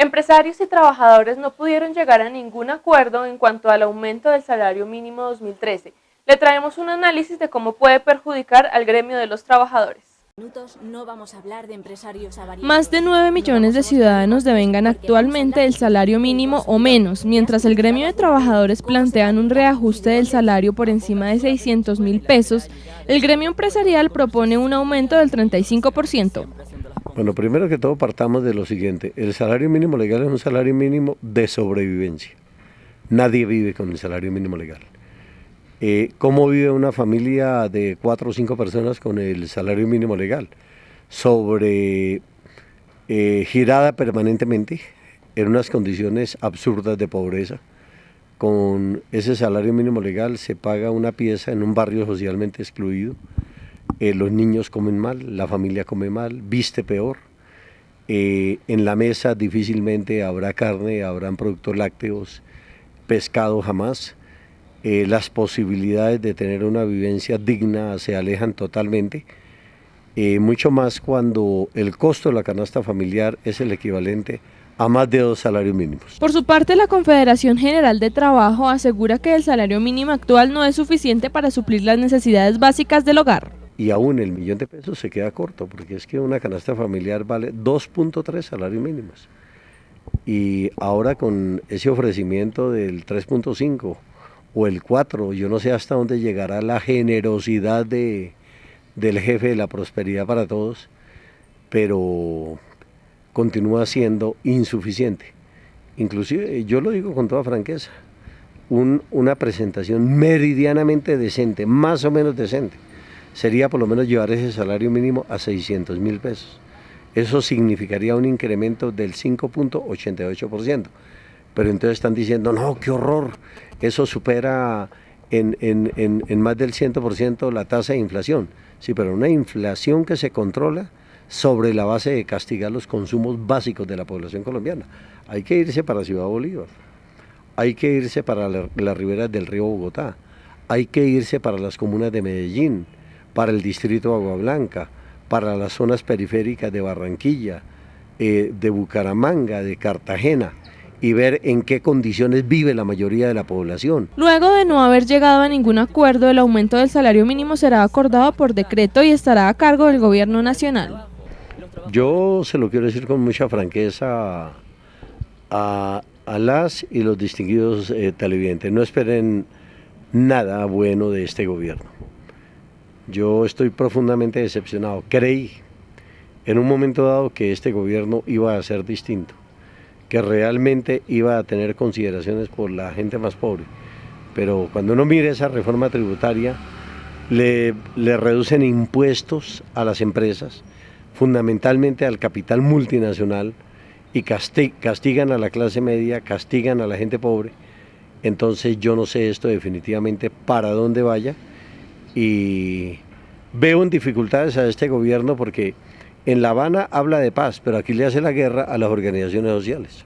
Empresarios y trabajadores no pudieron llegar a ningún acuerdo en cuanto al aumento del salario mínimo 2013. Le traemos un análisis de cómo puede perjudicar al gremio de los trabajadores. Más de 9 millones de ciudadanos devengan actualmente el salario mínimo o menos, mientras el gremio de trabajadores plantean un reajuste del salario por encima de 600.000 pesos, el gremio empresarial propone un aumento del 35%. Bueno, primero que todo partamos de lo siguiente, el salario mínimo legal es un salario mínimo de sobrevivencia, nadie vive con el salario mínimo legal. ¿Cómo vive una familia de 4 o 5 personas con el salario mínimo legal? Girada permanentemente en unas condiciones absurdas de pobreza. Con ese salario mínimo legal se paga una pieza en un barrio socialmente excluido. Los niños comen mal, la familia come mal, viste peor. En la mesa difícilmente habrá carne, habrán productos lácteos, pescado jamás. Las posibilidades de tener una vivencia digna se alejan totalmente, mucho más cuando el costo de la canasta familiar es el equivalente a más de 2 salarios mínimos. Por su parte, la Confederación General de Trabajo asegura que el salario mínimo actual no es suficiente para suplir las necesidades básicas del hogar. Y aún el millón de pesos se queda corto, porque es que una canasta familiar vale 2.3 salarios mínimos. Y ahora con ese ofrecimiento del 3.5 o el 4, yo no sé hasta dónde llegará la generosidad del jefe de la prosperidad para todos, pero continúa siendo insuficiente. Inclusive, yo lo digo con toda franqueza, una presentación meridianamente decente, más o menos decente, sería por lo menos llevar ese salario mínimo a 600.000 pesos. Eso significaría un incremento del 5.88%. Pero entonces están diciendo, no, qué horror, eso supera en más del 100% la tasa de inflación. Sí, pero una inflación que se controla sobre la base de castigar los consumos básicos de la población colombiana. Hay que irse para Ciudad Bolívar, hay que irse para las riberas del río Bogotá, hay que irse para las comunas de Medellín, para el distrito de Agua Blanca, para las zonas periféricas de Barranquilla, de Bucaramanga, de Cartagena, y ver en qué condiciones vive la mayoría de la población. Luego de no haber llegado a ningún acuerdo, el aumento del salario mínimo será acordado por decreto y estará a cargo del gobierno nacional. Yo se lo quiero decir con mucha franqueza a las y los distinguidos televidentes, no esperen nada bueno de este gobierno. Yo estoy profundamente decepcionado, creí en un momento dado que este gobierno iba a ser distinto, que realmente iba a tener consideraciones por la gente más pobre, pero cuando uno mira esa reforma tributaria, le reducen impuestos a las empresas, fundamentalmente al capital multinacional, y castigan a la clase media, castigan a la gente pobre. Entonces yo no sé esto definitivamente para dónde vaya, y veo en dificultades a este gobierno porque en La Habana habla de paz, pero aquí le hace la guerra a las organizaciones sociales.